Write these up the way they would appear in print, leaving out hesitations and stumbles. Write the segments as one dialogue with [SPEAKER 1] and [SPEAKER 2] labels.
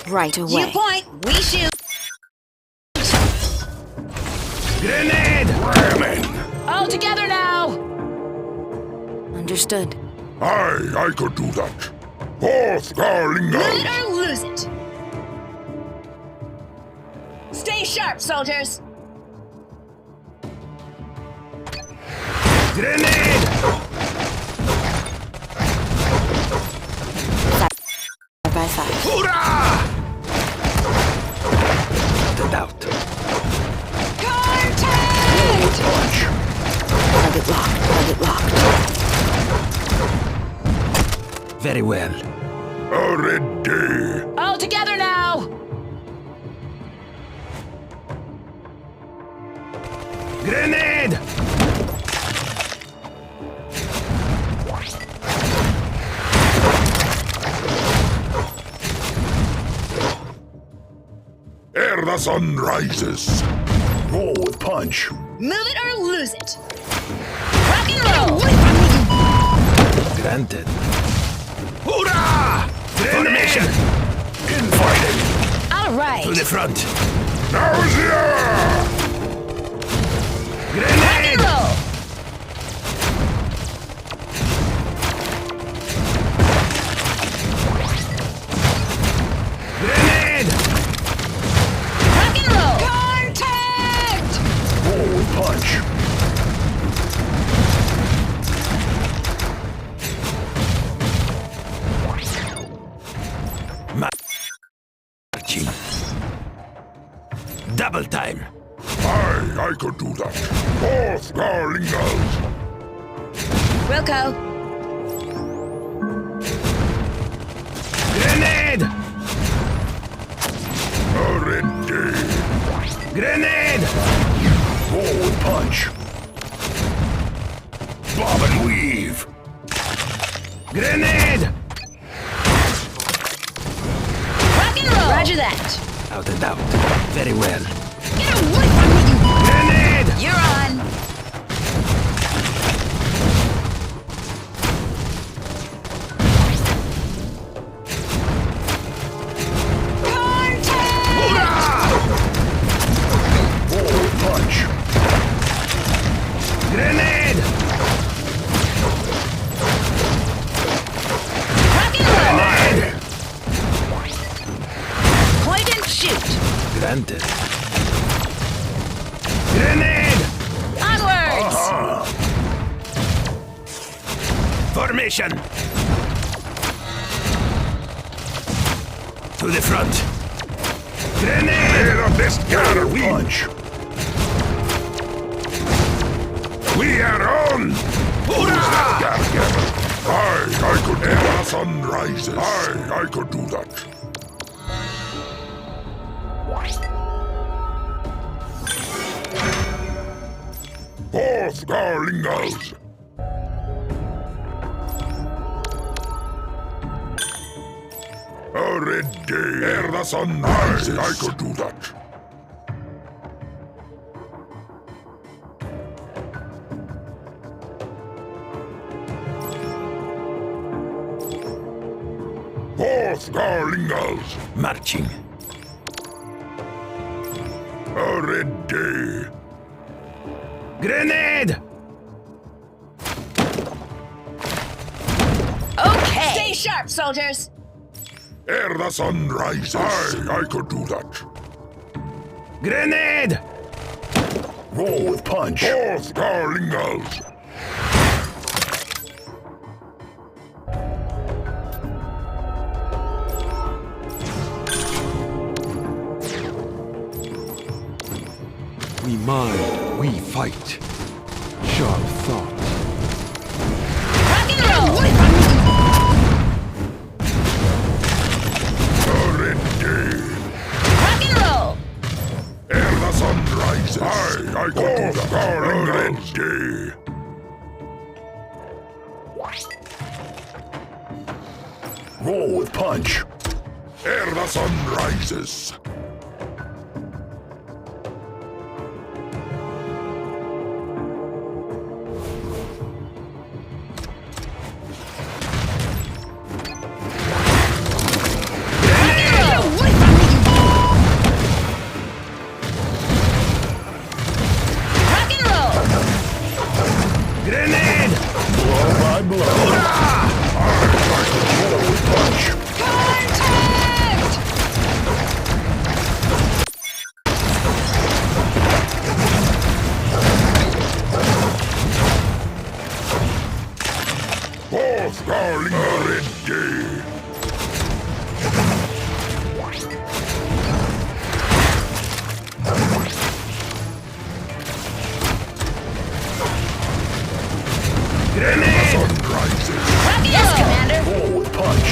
[SPEAKER 1] Right away.
[SPEAKER 2] Viewpoint, we shoot.
[SPEAKER 3] Grenade! Ramming!
[SPEAKER 2] All together now!
[SPEAKER 1] Understood.
[SPEAKER 4] I could do that. Forth, darling
[SPEAKER 2] Move
[SPEAKER 4] girls.
[SPEAKER 2] it or lose it! Stay sharp, soldiers!
[SPEAKER 3] Grenade!
[SPEAKER 1] Side by side.
[SPEAKER 3] Hurrah! The doubt.
[SPEAKER 2] Contact!
[SPEAKER 3] Punch.
[SPEAKER 1] Target locked. Target locked.
[SPEAKER 3] Very well.
[SPEAKER 4] Already.
[SPEAKER 2] All together now!
[SPEAKER 3] Grenade!
[SPEAKER 4] Ere the sun rises.
[SPEAKER 3] Roll with punch.
[SPEAKER 2] Move it or lose it! Rock and roll!
[SPEAKER 3] Granted. Hurrah! Formation! Infighting!
[SPEAKER 2] All right!
[SPEAKER 3] To the front.
[SPEAKER 4] Nausea!
[SPEAKER 2] Rock
[SPEAKER 3] Grenade!
[SPEAKER 2] and roll!
[SPEAKER 3] Grenade!
[SPEAKER 2] Rock and roll! Contact!
[SPEAKER 3] Roll with punch. Marching. Double time.
[SPEAKER 4] I could do that. Forth, darling girls.
[SPEAKER 2] Wilco!
[SPEAKER 3] Grenade!
[SPEAKER 4] Already.
[SPEAKER 3] Grenade! Roll with punch. Bob and weave. Grenade!
[SPEAKER 2] Rock and roll! Roger that!
[SPEAKER 3] Out and out. Very well.
[SPEAKER 2] Get away from me, you...
[SPEAKER 3] Grenade!
[SPEAKER 2] You're on! Contact!
[SPEAKER 3] Roll with punch. Grenade!
[SPEAKER 2] Rock and roll!
[SPEAKER 3] Grenade!
[SPEAKER 2] Point and shoot!
[SPEAKER 3] Granted. Grenade!
[SPEAKER 2] Onwards!
[SPEAKER 3] Formation! To the front. Grenade!
[SPEAKER 4] Hear of this Gaar
[SPEAKER 3] Punch.
[SPEAKER 4] We are on. Who's that Gaar? I could. Ere the sun rises. I could do that. Forth, darling girls. Already. Ere the sun rises. I could do that. Forth, darling girls.
[SPEAKER 3] Marching.
[SPEAKER 4] Already.
[SPEAKER 3] Grenade!
[SPEAKER 2] Okay! Stay sharp, soldiers!
[SPEAKER 4] Ere the sun rises. I could do that.
[SPEAKER 3] Grenade! Roll with punch.
[SPEAKER 4] Forth, darling girls.
[SPEAKER 5] We mind, we fight. Sharp thought.
[SPEAKER 2] Rock and roll!
[SPEAKER 4] Already.
[SPEAKER 2] Rock and roll!
[SPEAKER 4] Ere the sun rises. I could do that. Darling girls.
[SPEAKER 3] Roll with punch.
[SPEAKER 4] Ere the sun rises. Both darling already.
[SPEAKER 3] Grenade!
[SPEAKER 4] Sun rises.
[SPEAKER 2] Yes, Commander.
[SPEAKER 3] Forward punch.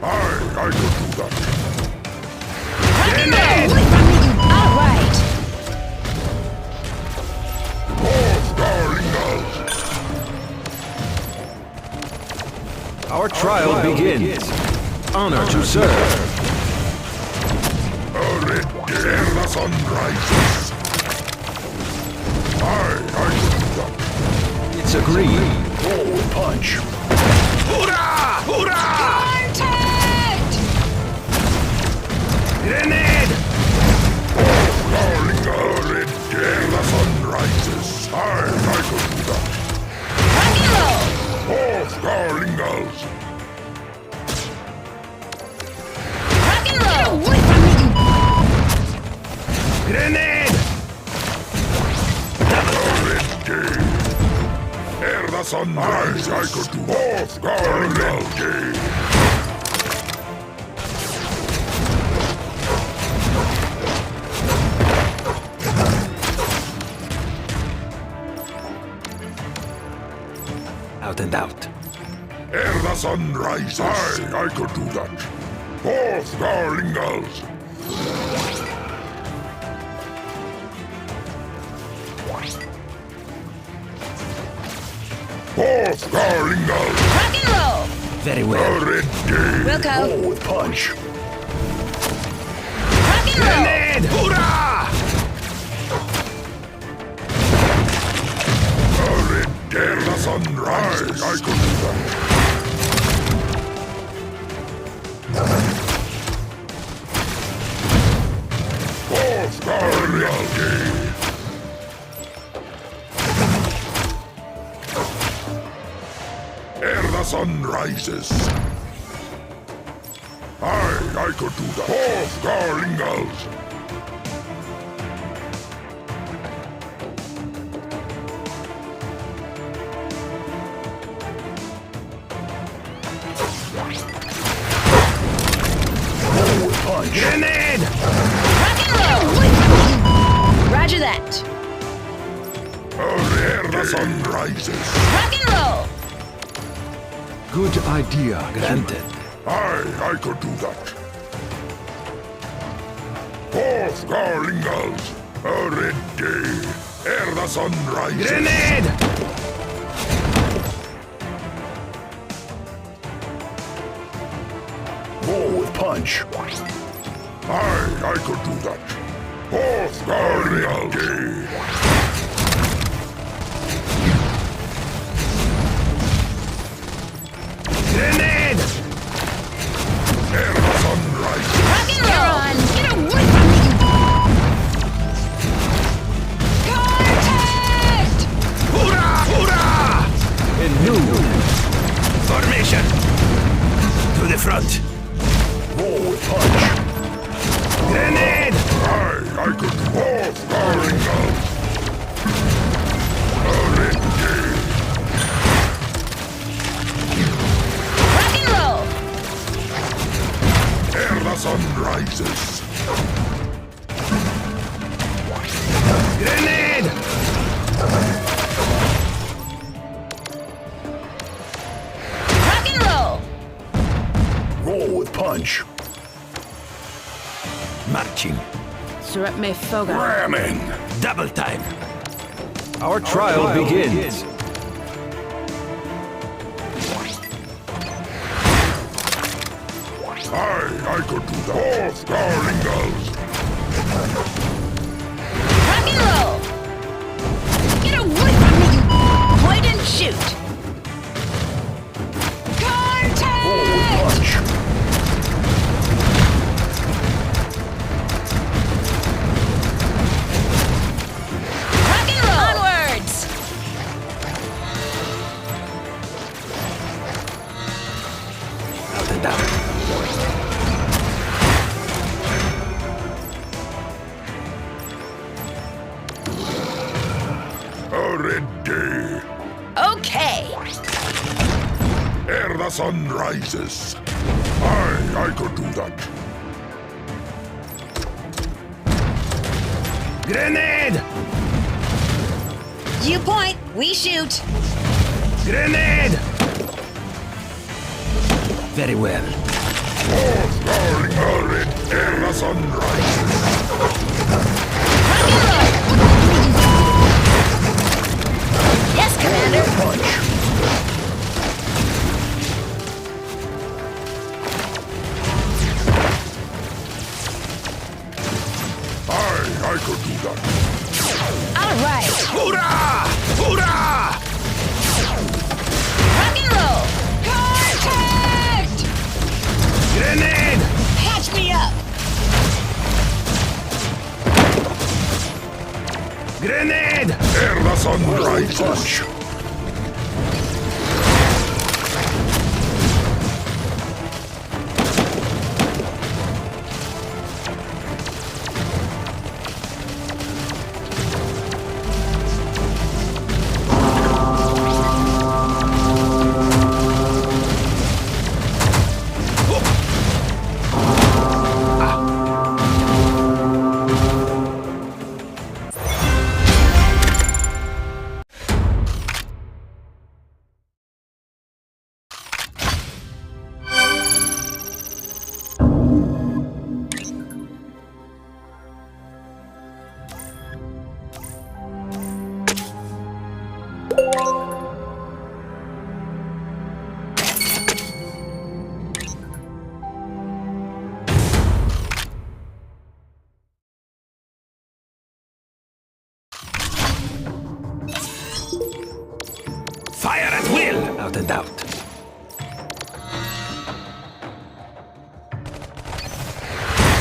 [SPEAKER 4] I could do that.
[SPEAKER 3] Grenade!
[SPEAKER 2] All right.
[SPEAKER 4] Both darling girls.
[SPEAKER 5] Our trial begins. Honor to serve.
[SPEAKER 4] Already. Ere the sun rises. I could do that.
[SPEAKER 5] It's agreed.
[SPEAKER 3] Forward punch. Hoorah! Hoorah!
[SPEAKER 2] Contact!
[SPEAKER 3] Grenade!
[SPEAKER 4] Darling already. Ere the sun rises. I could do that.
[SPEAKER 2] Rock and roll.
[SPEAKER 4] Both darling girls.
[SPEAKER 2] Rock and roll. Get away from me,
[SPEAKER 3] Grenade!
[SPEAKER 4] Already. Ere the sun rises, I could do both darling girls.
[SPEAKER 5] Out and out.
[SPEAKER 4] Ere the sun rises, I could do that. Both darling girls. Both darling girls.
[SPEAKER 2] rock and roll.
[SPEAKER 5] Very well.
[SPEAKER 4] Already.
[SPEAKER 2] Wilco.
[SPEAKER 3] Forward punch.
[SPEAKER 2] Rock and roll.
[SPEAKER 3] Grenade! Hoorah!
[SPEAKER 4] Already. Ere the sun rises, I could do that. Both darling girls. Ere the sun rises. I could do that. Both darling girls.
[SPEAKER 3] Forward punch. Grenade!
[SPEAKER 2] Rock and roll. Roger that.
[SPEAKER 4] Ere the sun rises.
[SPEAKER 2] Rock and roll.
[SPEAKER 5] Good idea. Granted.
[SPEAKER 4] I could do that. Both darling girls. Already. Ere the sun rises.
[SPEAKER 3] Grenade! Forward punch.
[SPEAKER 4] I could do that. Both darling girls.
[SPEAKER 3] Grenade!
[SPEAKER 4] Ere the sun rises.
[SPEAKER 2] Rock and roll. Get away from me. Contact!
[SPEAKER 3] Hoorah! Hoorah!
[SPEAKER 5] In new.
[SPEAKER 3] Formation! To the front. Forward punch. Grenade!
[SPEAKER 4] I could do both darling girls. Already.
[SPEAKER 2] Rock and roll.
[SPEAKER 4] Ere the sun rises.
[SPEAKER 3] Grenade!
[SPEAKER 2] Rock and roll.
[SPEAKER 3] Forward punch. Marching.
[SPEAKER 1] Surat me foga.
[SPEAKER 3] Ramming. Double time.
[SPEAKER 5] Our trial begins.
[SPEAKER 4] I could do that. Both darling girls.
[SPEAKER 2] Rock and roll. Get away from me, you point and shoot. Contact!
[SPEAKER 3] Forward punch.
[SPEAKER 2] Rock and roll. Onwards.
[SPEAKER 5] Out and out.
[SPEAKER 4] ere the sun rises. I could do that.
[SPEAKER 3] Grenade!
[SPEAKER 2] You point, we shoot.
[SPEAKER 3] Grenade! Very well.
[SPEAKER 4] Oh, darling Merlin, ere the sun rises.
[SPEAKER 2] Rock and roll. Yes, Commander.
[SPEAKER 3] Punch.
[SPEAKER 4] I could do that.
[SPEAKER 2] All right.
[SPEAKER 3] Hoorah! Hoorah!
[SPEAKER 2] Rock and roll. Contact!
[SPEAKER 3] Grenade!
[SPEAKER 2] Patch me up.
[SPEAKER 3] Grenade!
[SPEAKER 4] Ere the sun rises.
[SPEAKER 3] Fire at will! Without a doubt.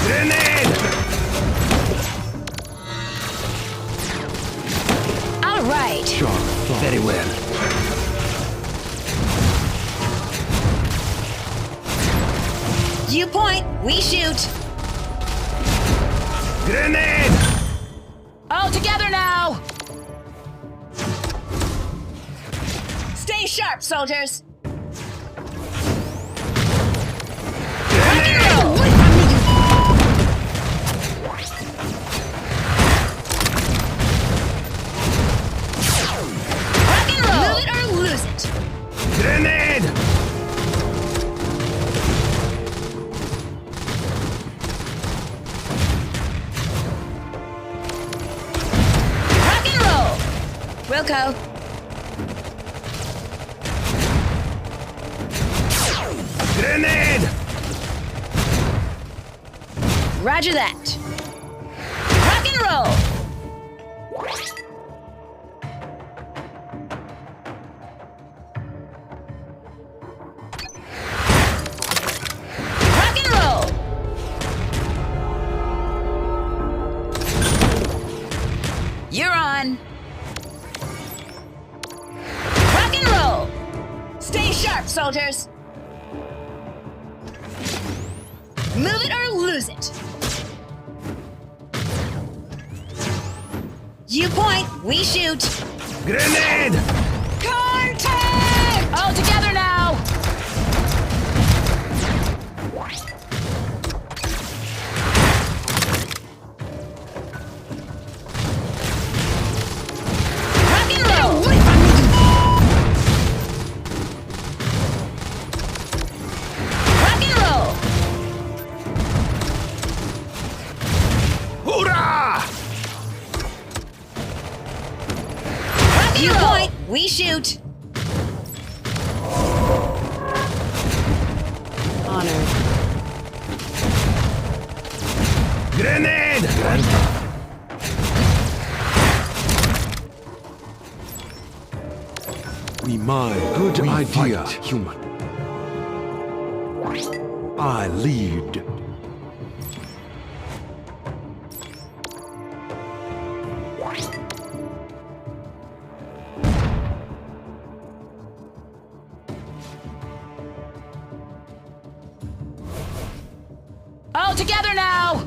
[SPEAKER 3] Grenade!
[SPEAKER 2] All right.
[SPEAKER 5] Sharp thought.
[SPEAKER 3] Very well.
[SPEAKER 2] You point, we shoot.
[SPEAKER 3] Grenade!
[SPEAKER 2] All together now. Stay sharp, soldiers. Rock and roll. Rock and roll. Move it or lose it.
[SPEAKER 3] Grenade!
[SPEAKER 2] Rock and roll. Wilco.
[SPEAKER 3] Grenade!
[SPEAKER 2] Roger that. Rock and roll. Rock and roll. You're on. Rock and roll. Stay sharp, soldiers. Move it or lose it. You point, we shoot.
[SPEAKER 3] Grenade!
[SPEAKER 2] Contact! All together now. Rock and roll. Rock and roll.
[SPEAKER 3] Hoorah!
[SPEAKER 2] You point, we shoot.
[SPEAKER 1] Honored.
[SPEAKER 3] Grenade!
[SPEAKER 5] We mine. Good idea, human. I lead.
[SPEAKER 2] All together now.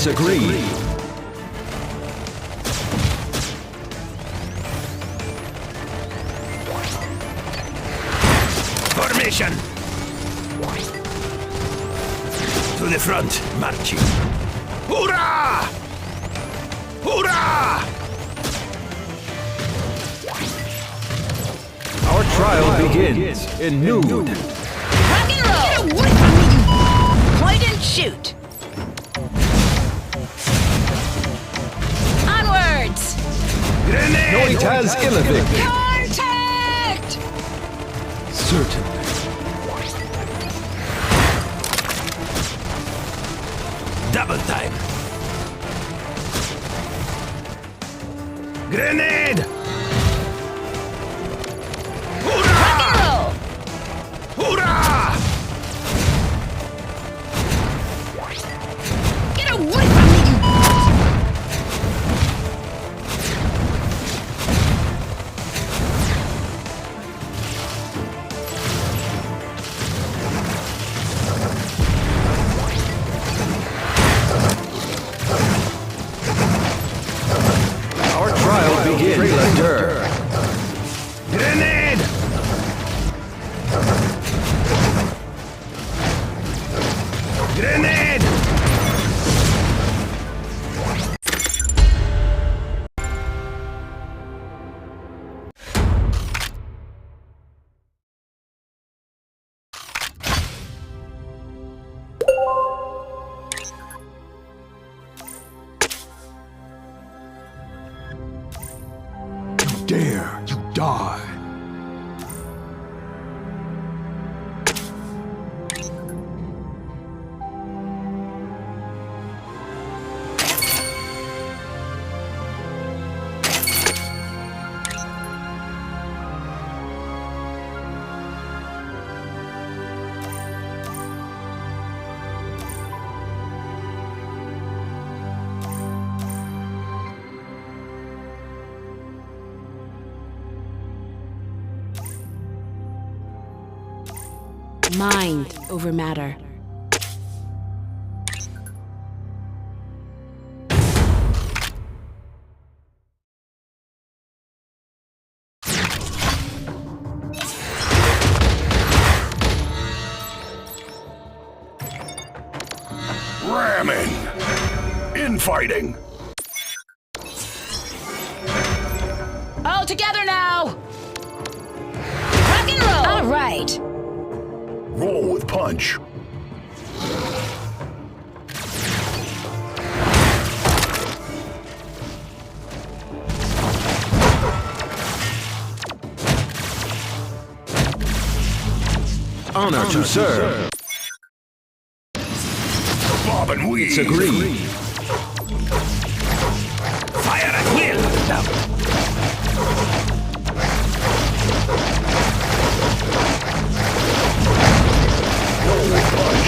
[SPEAKER 5] It's agreed.
[SPEAKER 3] Formation! To the front, marching. Hurrah! Hurrah!
[SPEAKER 5] Our trial begins in nude.
[SPEAKER 2] Rock and roll! Get away from me, you point and shoot! Onwards!
[SPEAKER 3] Grenade!
[SPEAKER 5] Noitas Illivic.
[SPEAKER 2] Contact!
[SPEAKER 5] Certainly.
[SPEAKER 3] Double time. Grenade!
[SPEAKER 2] Rock and roll!
[SPEAKER 3] Hurrah!
[SPEAKER 2] Get away from me, you...
[SPEAKER 5] Our trial begins.
[SPEAKER 3] Grenade! Grenade!
[SPEAKER 4] Dare you die.
[SPEAKER 1] Mind over matter.
[SPEAKER 4] Ramming. Infighting.
[SPEAKER 2] All together now! Rock and roll! All right!
[SPEAKER 4] Roll with punch.
[SPEAKER 5] Honor to serve.
[SPEAKER 4] Bob and weave.
[SPEAKER 5] It's agreed.
[SPEAKER 3] Fire at will!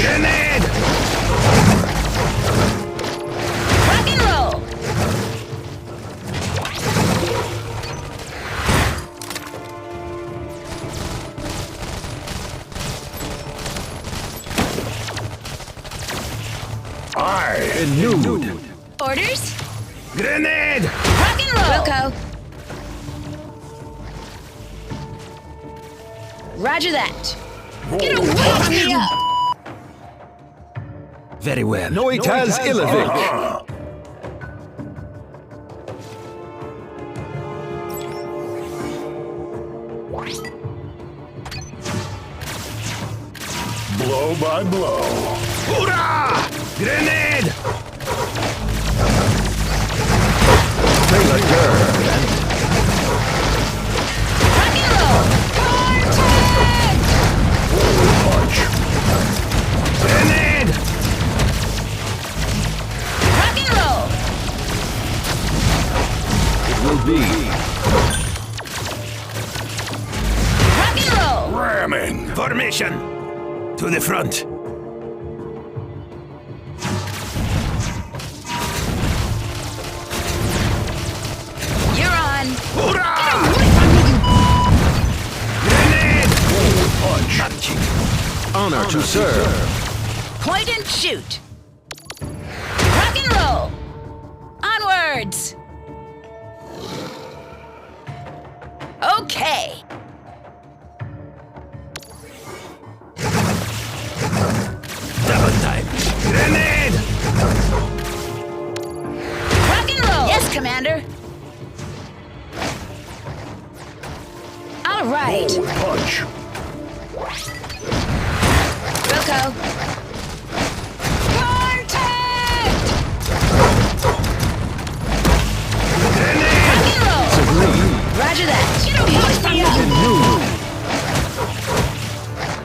[SPEAKER 3] Grenade!
[SPEAKER 2] Rock and roll!
[SPEAKER 4] Aye.
[SPEAKER 5] In nude.
[SPEAKER 2] Orders?
[SPEAKER 3] Grenade!
[SPEAKER 2] Rock and roll! Wilco. Roger that. Get away from me up!
[SPEAKER 3] Very well.
[SPEAKER 5] Noitas Illivic.
[SPEAKER 4] Blow by blow.
[SPEAKER 3] Hurrah! Grenade!
[SPEAKER 5] Taylor Gaar.
[SPEAKER 2] Rock and roll! Contact!
[SPEAKER 4] Punch.
[SPEAKER 3] Grenade!
[SPEAKER 2] Rock and roll!
[SPEAKER 5] It will be.
[SPEAKER 2] Rock and roll!
[SPEAKER 4] Ramming.
[SPEAKER 3] Formation! To the front.
[SPEAKER 2] You're on!
[SPEAKER 3] Hurrah! Grenade!
[SPEAKER 4] Punch.
[SPEAKER 3] Marching.
[SPEAKER 5] Honor to serve.
[SPEAKER 2] Point and shoot! Rock and roll! Onwards! Okay.
[SPEAKER 3] Double time. Grenade!
[SPEAKER 2] Rock and roll! Yes, Commander. All right.
[SPEAKER 4] Punch.
[SPEAKER 2] Wilco. Contact!
[SPEAKER 3] Grenade!
[SPEAKER 2] Rock and roll! Roger that. Get away from me!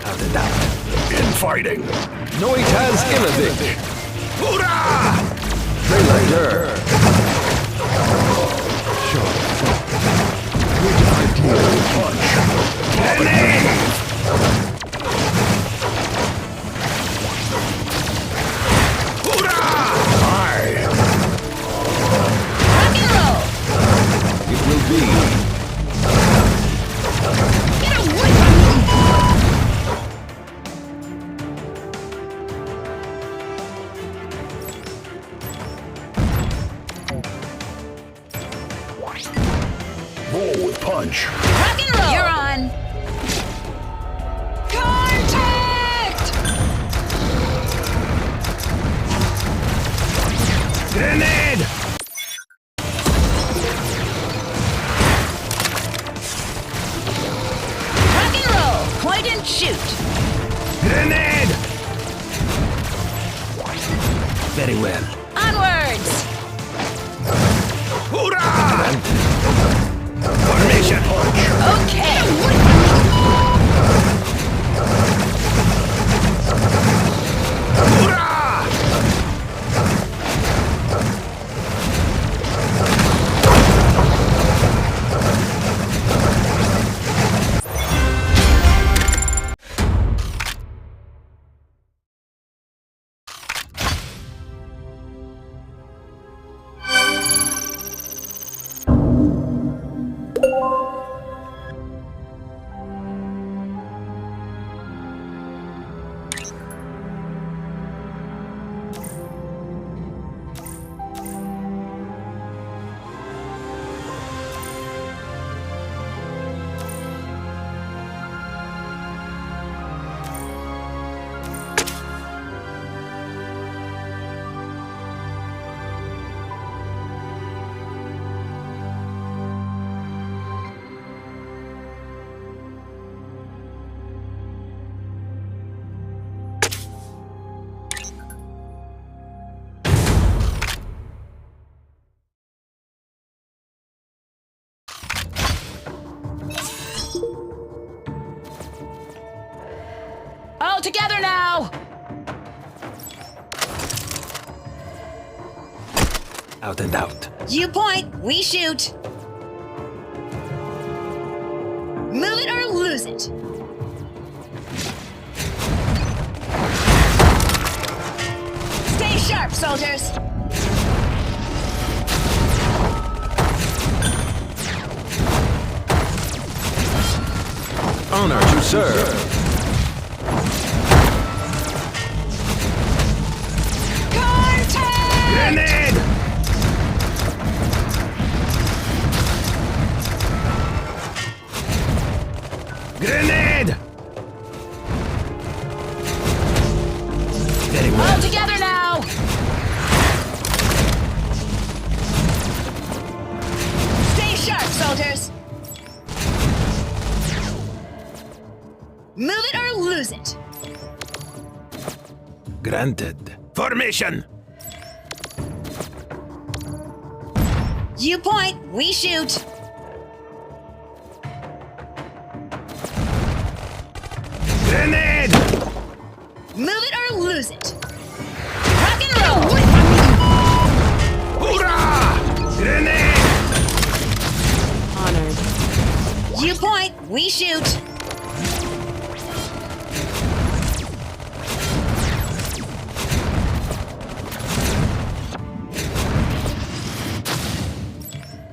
[SPEAKER 3] Out and out. Infighting.
[SPEAKER 5] Noitas Inovich.
[SPEAKER 3] Hoorah!
[SPEAKER 5] Relator.
[SPEAKER 3] Grenade! Hoorah! Aye.
[SPEAKER 2] Rock and roll!
[SPEAKER 5] It will be.
[SPEAKER 2] Get away from me!
[SPEAKER 4] Forward punch.
[SPEAKER 2] Rock and roll! You're on. Contact!
[SPEAKER 3] Grenade!
[SPEAKER 2] Rock and roll! Point and shoot!
[SPEAKER 3] Grenade! Very well.
[SPEAKER 2] Onwards!
[SPEAKER 3] Hoorah! Formation.
[SPEAKER 2] Okay!
[SPEAKER 3] Hoorah!
[SPEAKER 2] All together now!
[SPEAKER 3] Out and out.
[SPEAKER 2] You point, we shoot. Move it or lose it. Stay sharp, soldiers.
[SPEAKER 5] Honor to serve.
[SPEAKER 2] Contact!
[SPEAKER 3] Grenade! Grenade! Very
[SPEAKER 2] All
[SPEAKER 3] well.
[SPEAKER 2] together now! Stay sharp, soldiers. Move it or lose it.
[SPEAKER 3] Granted. Formation!
[SPEAKER 2] You point, we shoot.
[SPEAKER 3] Grenade!
[SPEAKER 2] Move it or lose it. Rock and roll!
[SPEAKER 3] Hoorah! Grenade!
[SPEAKER 1] Honored.
[SPEAKER 2] You point, we shoot.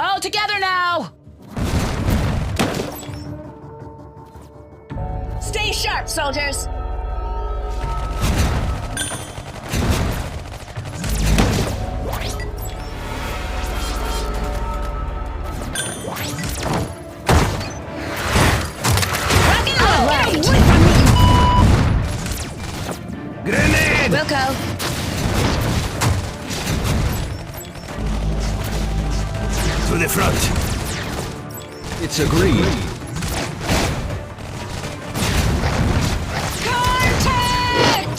[SPEAKER 2] All together now! Stay sharp, soldiers! We'll go.
[SPEAKER 3] To the front.
[SPEAKER 5] It's agreed.
[SPEAKER 2] Contact!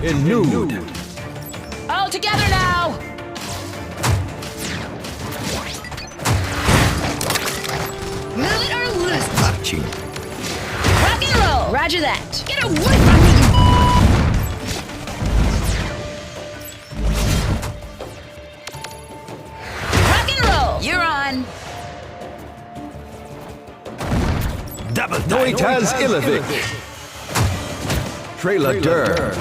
[SPEAKER 5] In nude.
[SPEAKER 2] All together now! Move it or lose it.
[SPEAKER 3] Marching.
[SPEAKER 2] Rock and roll! Roger that. Get away from me, you... Rock and roll! You're on.
[SPEAKER 3] Double time.
[SPEAKER 5] Noitas Ilovic. Trailer Dur.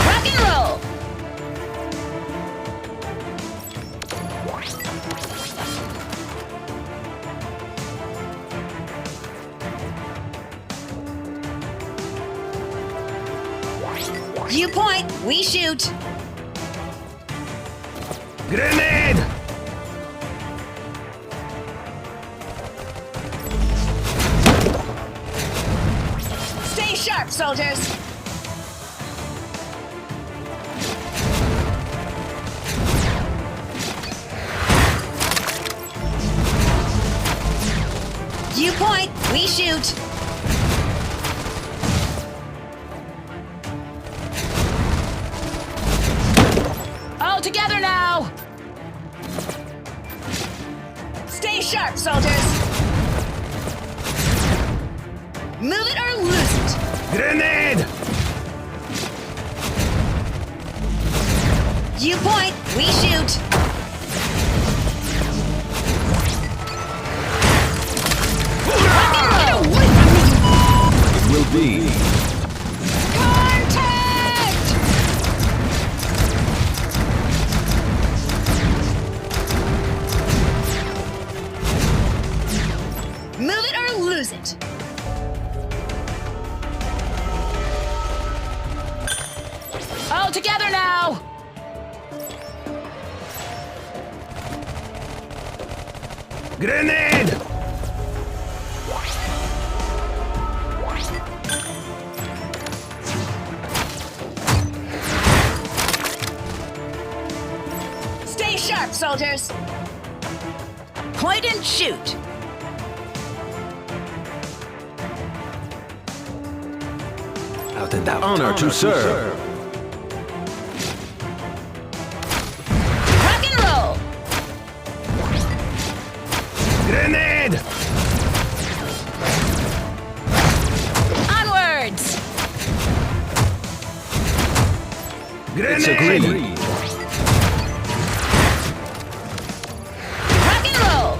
[SPEAKER 2] Rock and roll! You point, we shoot.
[SPEAKER 3] Grenade!
[SPEAKER 2] Stay sharp, soldiers. You point, we shoot. All together now. Stay sharp, soldiers. Move it or lose it.
[SPEAKER 3] Grenade!
[SPEAKER 2] You point, we shoot. Rock and roll. Get away from me.
[SPEAKER 5] It will be.
[SPEAKER 2] Contact! Move it or lose it. All together now.
[SPEAKER 3] Grenade!
[SPEAKER 2] Stay sharp, soldiers. Point and shoot.
[SPEAKER 3] Out and out.
[SPEAKER 5] Honor to serve.
[SPEAKER 2] Rock and roll.
[SPEAKER 3] Grenade!
[SPEAKER 2] Onwards.
[SPEAKER 5] It's
[SPEAKER 3] Grenade!
[SPEAKER 5] agreed.
[SPEAKER 2] Rock and roll.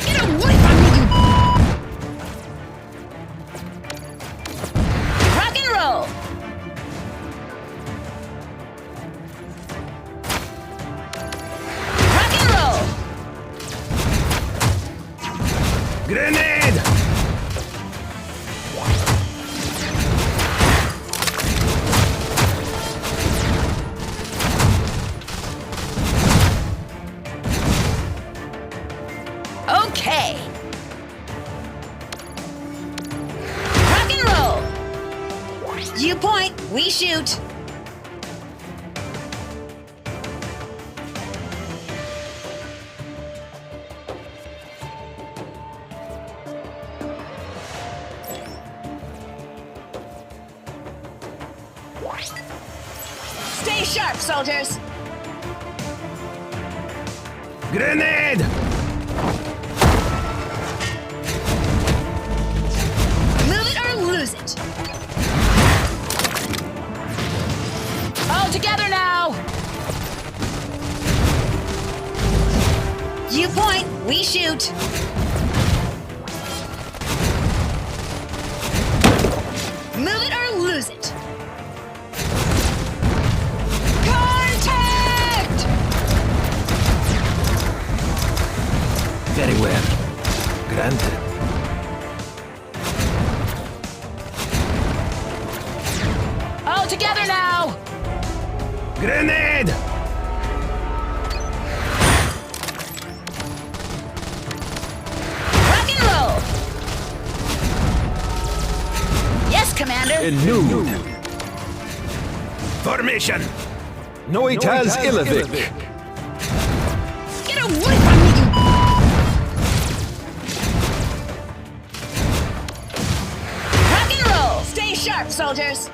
[SPEAKER 2] Get away from me, you... Rock and roll. Rock and roll.
[SPEAKER 3] Grenade!
[SPEAKER 2] Okay. Rock and roll. You point, we shoot. Stay sharp, soldiers.
[SPEAKER 3] Grenade!
[SPEAKER 2] Move it or lose it. All together now. You point, we shoot. Move it or lose it. Contact!
[SPEAKER 3] Very well. Granted.
[SPEAKER 2] All together now!
[SPEAKER 3] Grenade!
[SPEAKER 2] Rock and roll! Yes, Commander!
[SPEAKER 5] In new.
[SPEAKER 3] Formation!
[SPEAKER 5] Noitas Ilovic.
[SPEAKER 2] Get away from me, you... Rock and roll! Stay sharp, soldiers!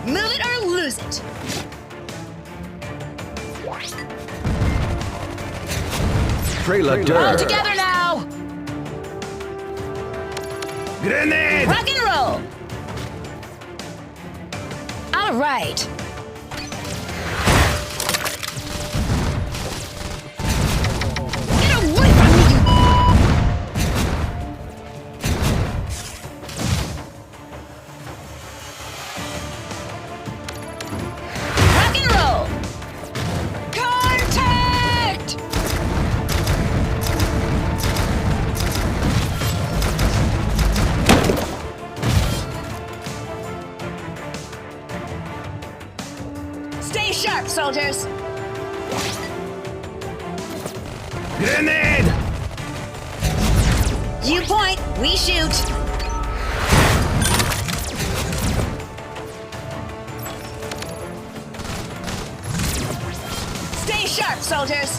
[SPEAKER 2] Move it or lose it!
[SPEAKER 5] Trailer
[SPEAKER 2] All together now!
[SPEAKER 3] Grenade!
[SPEAKER 2] Rock and roll! All right. Get away from me, you... Rock and roll! Contact! Stay sharp, soldiers!
[SPEAKER 3] Grenade!
[SPEAKER 2] You point, we shoot. Stay sharp, soldiers!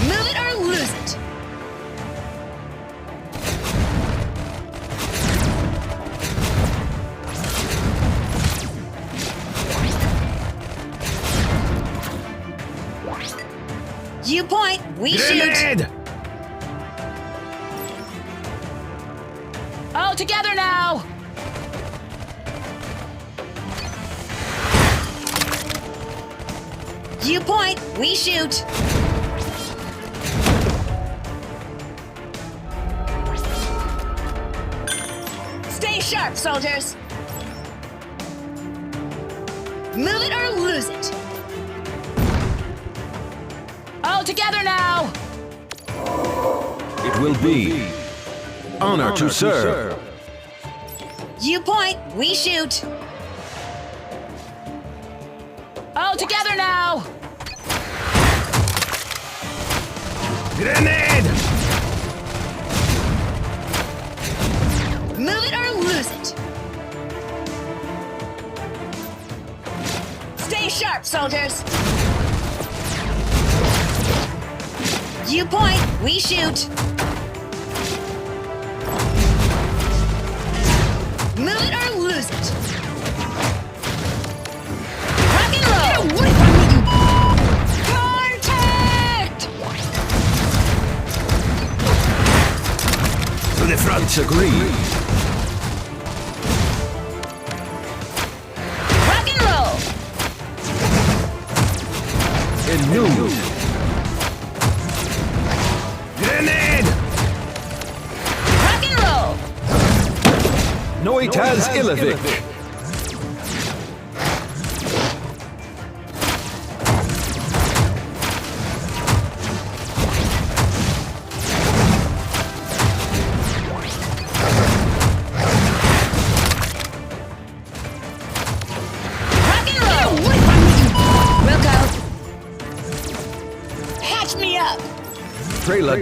[SPEAKER 2] Move it or lose it! You point, we shoot.
[SPEAKER 3] Grenade!
[SPEAKER 2] All together now. You point, we shoot. Stay sharp, soldiers. Move it or lose it. All together now!
[SPEAKER 5] It will be. Honor to serve.
[SPEAKER 2] You point, we shoot. All together now!
[SPEAKER 3] Grenade!
[SPEAKER 2] Move it or lose it. Stay sharp, soldiers. You point, we shoot. Move it or lose it. Rock and roll! Get away from me, you... Contact!
[SPEAKER 3] To the front!
[SPEAKER 5] Agree.
[SPEAKER 2] Rock and roll!
[SPEAKER 5] In new.
[SPEAKER 3] Grenade!
[SPEAKER 2] Rock and roll!
[SPEAKER 5] Noitas Ilovic.
[SPEAKER 2] Rock and roll! Get away from me, you... Wilco! Patch me up!
[SPEAKER 5] Trailer.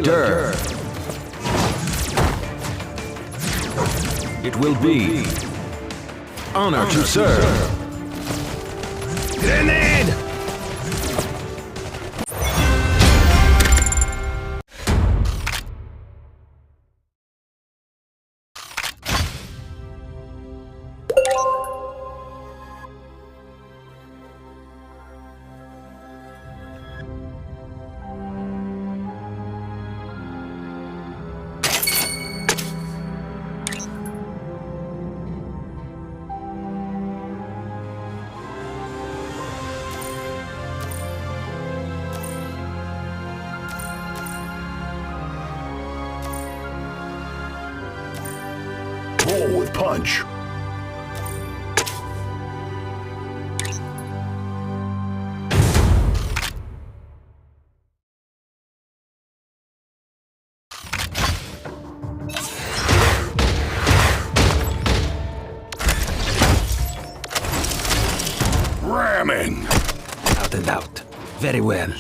[SPEAKER 5] It will be. Honor to serve.
[SPEAKER 3] Grenade!
[SPEAKER 4] Roll with punch. jamming.
[SPEAKER 5] Out and out. Very well.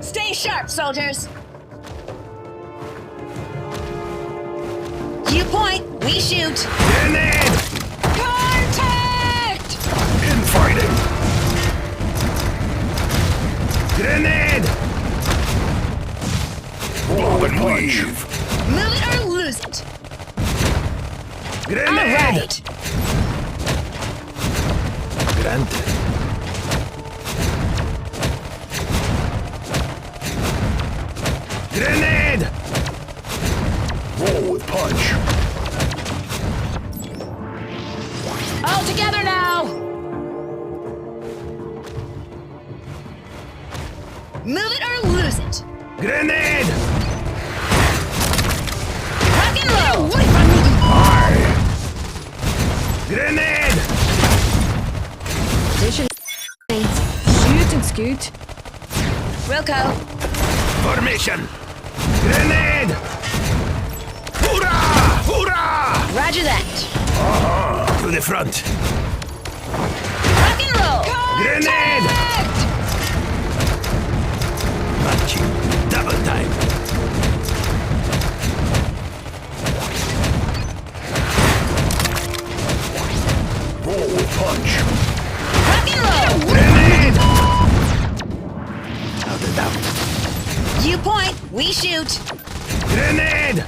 [SPEAKER 2] Stay sharp, soldiers. You point, we shoot.
[SPEAKER 3] Grenade!
[SPEAKER 2] Contact!
[SPEAKER 4] Infighting.
[SPEAKER 3] Grenade!
[SPEAKER 4] Blow and leave.
[SPEAKER 2] Move it or lose it. All
[SPEAKER 3] Grenade!
[SPEAKER 2] right.
[SPEAKER 5] Granted.
[SPEAKER 3] Grenade!
[SPEAKER 4] Roll with punch.
[SPEAKER 2] All together now. Move it or lose it.
[SPEAKER 3] Grenade!
[SPEAKER 2] Rock and roll.
[SPEAKER 4] Aye.
[SPEAKER 3] Grenade!
[SPEAKER 1] Position. Shoot and scoot.
[SPEAKER 2] Wilco.
[SPEAKER 3] Formation! Grenade! Hoorah! Hoorah!
[SPEAKER 2] Roger that.
[SPEAKER 3] To the front!
[SPEAKER 2] Rock and roll.
[SPEAKER 3] Grenade! Marching! Double time!
[SPEAKER 4] Roll with punch.
[SPEAKER 2] Rock and roll.
[SPEAKER 3] Grenade!
[SPEAKER 5] Out and out.
[SPEAKER 2] You point, we shoot.
[SPEAKER 3] Grenade!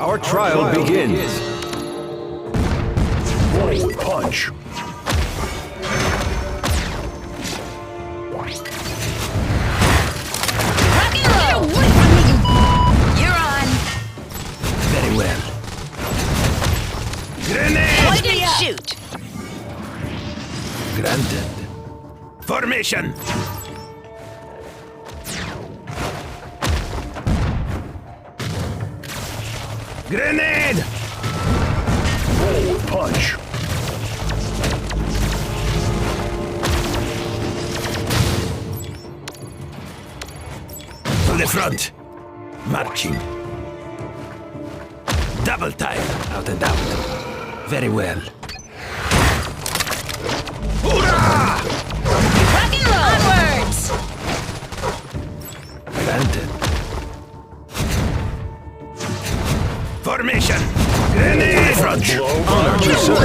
[SPEAKER 5] Our trial begins.
[SPEAKER 4] Roll with punch.
[SPEAKER 2] Rock and roll. You're on.
[SPEAKER 5] Very well.
[SPEAKER 3] Grenade!
[SPEAKER 2] Point and shoot.
[SPEAKER 5] Granted.
[SPEAKER 3] Formation! Grenade!
[SPEAKER 4] Roll with punch.
[SPEAKER 3] To the front! Marching! Double time!
[SPEAKER 5] Out and out. Very well.
[SPEAKER 3] Hoorah!
[SPEAKER 2] Rock and roll. Onwards.
[SPEAKER 5] Granted.
[SPEAKER 3] Formation! Grenade! Front!
[SPEAKER 5] Honor to serve.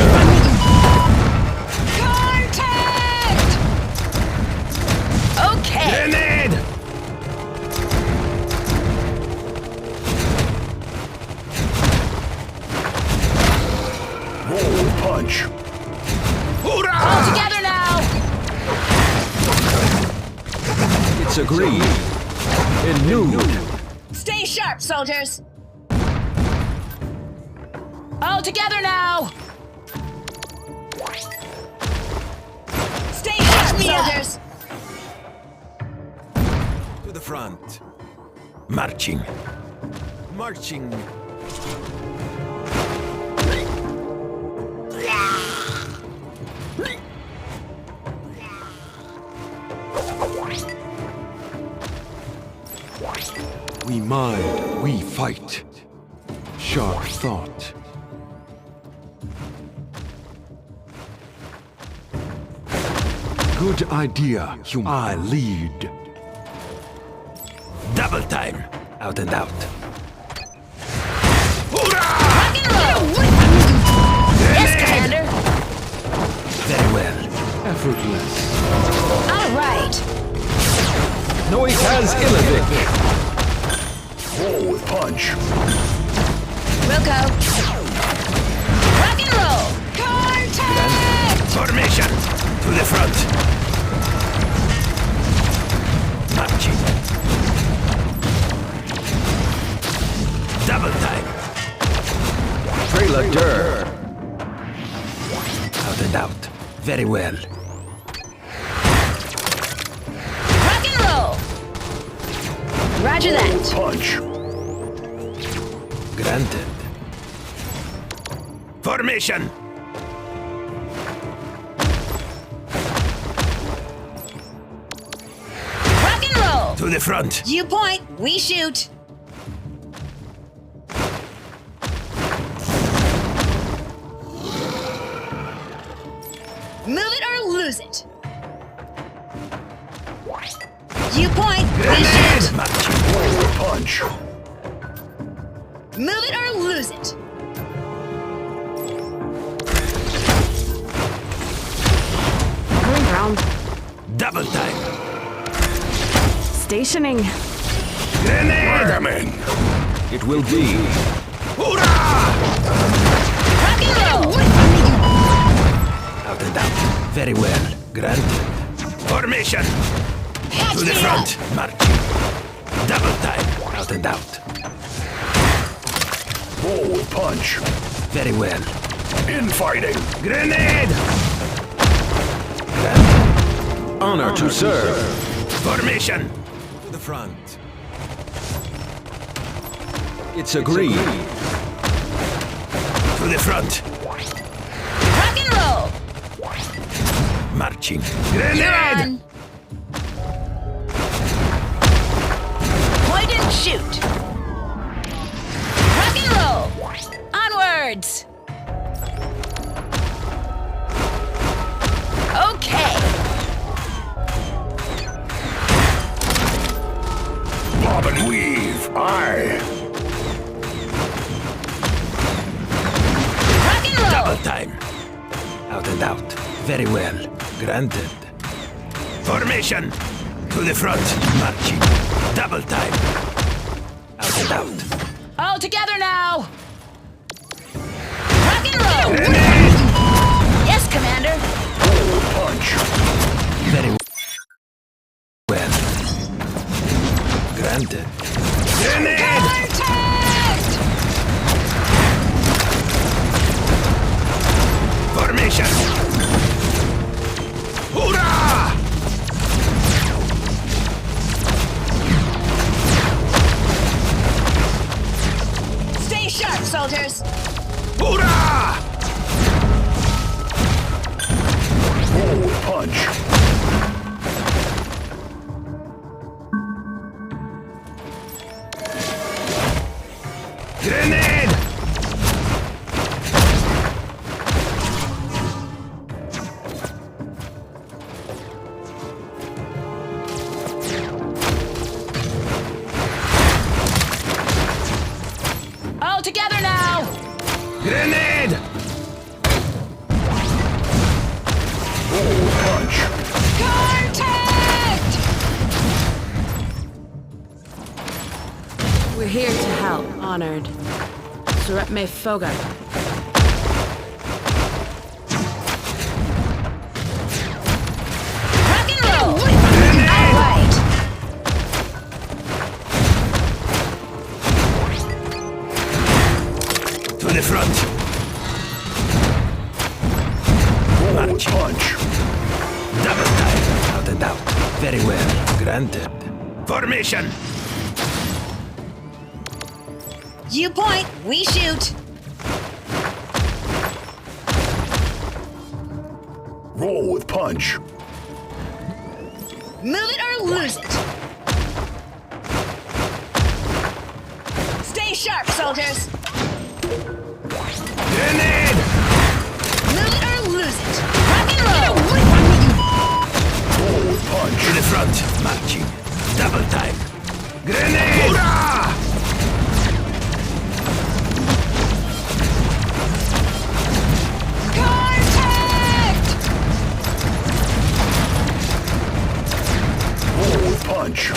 [SPEAKER 2] Contact. Okay.
[SPEAKER 3] Grenade!
[SPEAKER 4] Roll with punch.
[SPEAKER 3] Hoorah!
[SPEAKER 2] Together now.
[SPEAKER 5] It's agreed. In nude.
[SPEAKER 2] Stay sharp, soldiers. All together now. Stay sharp, soldiers.
[SPEAKER 5] To the front.
[SPEAKER 3] Marching!
[SPEAKER 5] Marching. We mind, we fight. Sharp thought. Good idea, human. I lead.
[SPEAKER 3] Double time!
[SPEAKER 5] Out and out.
[SPEAKER 3] Hoorah!
[SPEAKER 2] Rock and roll. Yes, Commander.
[SPEAKER 5] Very well. Effortless.
[SPEAKER 2] All right.
[SPEAKER 5] Noitas Illivic.
[SPEAKER 4] Roll with punch.
[SPEAKER 2] Wilco. Rock and roll. Contact.
[SPEAKER 3] Formation! To the front! Marching! Double time!
[SPEAKER 5] Trailer Dur. Out and out. Very well.
[SPEAKER 2] Rock and roll. Roger that.
[SPEAKER 4] Punch.
[SPEAKER 5] Granted.
[SPEAKER 3] Formation! To the front.
[SPEAKER 2] You point, we shoot. Move it or lose it. You point, we
[SPEAKER 3] Grenade!
[SPEAKER 2] shoot.
[SPEAKER 3] Marching.
[SPEAKER 4] Forward punch.
[SPEAKER 2] Move it or lose it.
[SPEAKER 1] Going round.
[SPEAKER 3] Double time.
[SPEAKER 1] Stationing.
[SPEAKER 3] Grenade!
[SPEAKER 4] Ramming.
[SPEAKER 5] It will be.
[SPEAKER 3] Hoorah!
[SPEAKER 2] Rock and roll.
[SPEAKER 3] Out and out. Very well. Granted. Formation.
[SPEAKER 2] Patch
[SPEAKER 3] To the
[SPEAKER 2] me
[SPEAKER 3] front.
[SPEAKER 2] up.
[SPEAKER 3] Marching. Double time. Out and out.
[SPEAKER 4] Forward punch.
[SPEAKER 3] Very well.
[SPEAKER 4] Infighting.
[SPEAKER 3] Grenade!
[SPEAKER 5] Honor to serve.
[SPEAKER 3] Formation. To the front.
[SPEAKER 5] It's agreed.
[SPEAKER 3] To the front.
[SPEAKER 2] Rock and roll.
[SPEAKER 3] Marching.
[SPEAKER 2] You're
[SPEAKER 3] Grenade!
[SPEAKER 2] on. Point and shoot. Rock and roll. Onwards. Okay.
[SPEAKER 4] Bob and weave. Aye.
[SPEAKER 2] Rock and roll.
[SPEAKER 3] Double time. Out and out. Very well. Granted. Formation. To the front. Marching. Double time. Out and out.
[SPEAKER 2] All together now. Rock and roll.
[SPEAKER 3] Grenade!
[SPEAKER 2] Yes, Commander.
[SPEAKER 4] Forward punch.
[SPEAKER 3] Very well. Granted. Grenade!
[SPEAKER 2] Contact!
[SPEAKER 3] Formation. Hoorah!
[SPEAKER 2] Stay sharp, soldiers.
[SPEAKER 3] Hoorah!
[SPEAKER 4] Forward punch.
[SPEAKER 3] Grenade!
[SPEAKER 2] All together now.
[SPEAKER 3] Grenade!
[SPEAKER 4] Forward punch.
[SPEAKER 2] Contact!
[SPEAKER 6] We're here to help, honored. Suret me foga.
[SPEAKER 2] Rock and roll. All right.
[SPEAKER 3] To the front.
[SPEAKER 4] Forward punch.
[SPEAKER 3] Double time. Out and out. Very well. Granted. Formation.
[SPEAKER 2] You point, we shoot.
[SPEAKER 4] Roll with punch.
[SPEAKER 2] Move it or lose it. Stay sharp, soldiers.
[SPEAKER 3] Grenade!
[SPEAKER 2] Move it or lose it. Rock and roll.
[SPEAKER 4] Forward punch.
[SPEAKER 3] To the front. Marching. Double time. Grenade! Hoorah!
[SPEAKER 2] Contact!
[SPEAKER 4] Forward punch.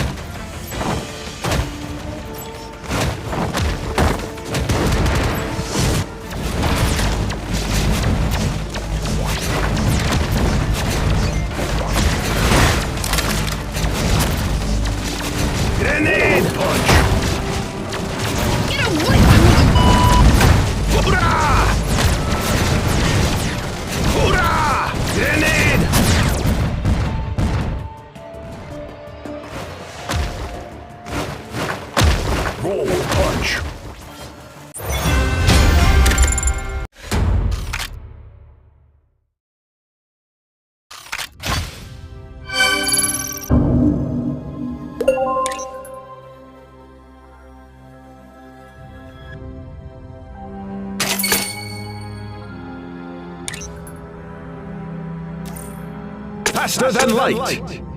[SPEAKER 3] Grenade!
[SPEAKER 4] Punch.
[SPEAKER 2] Get away from me!
[SPEAKER 3] Hoorah! Hoorah! Grenade!
[SPEAKER 4] Roll with punch.
[SPEAKER 5] Faster than light.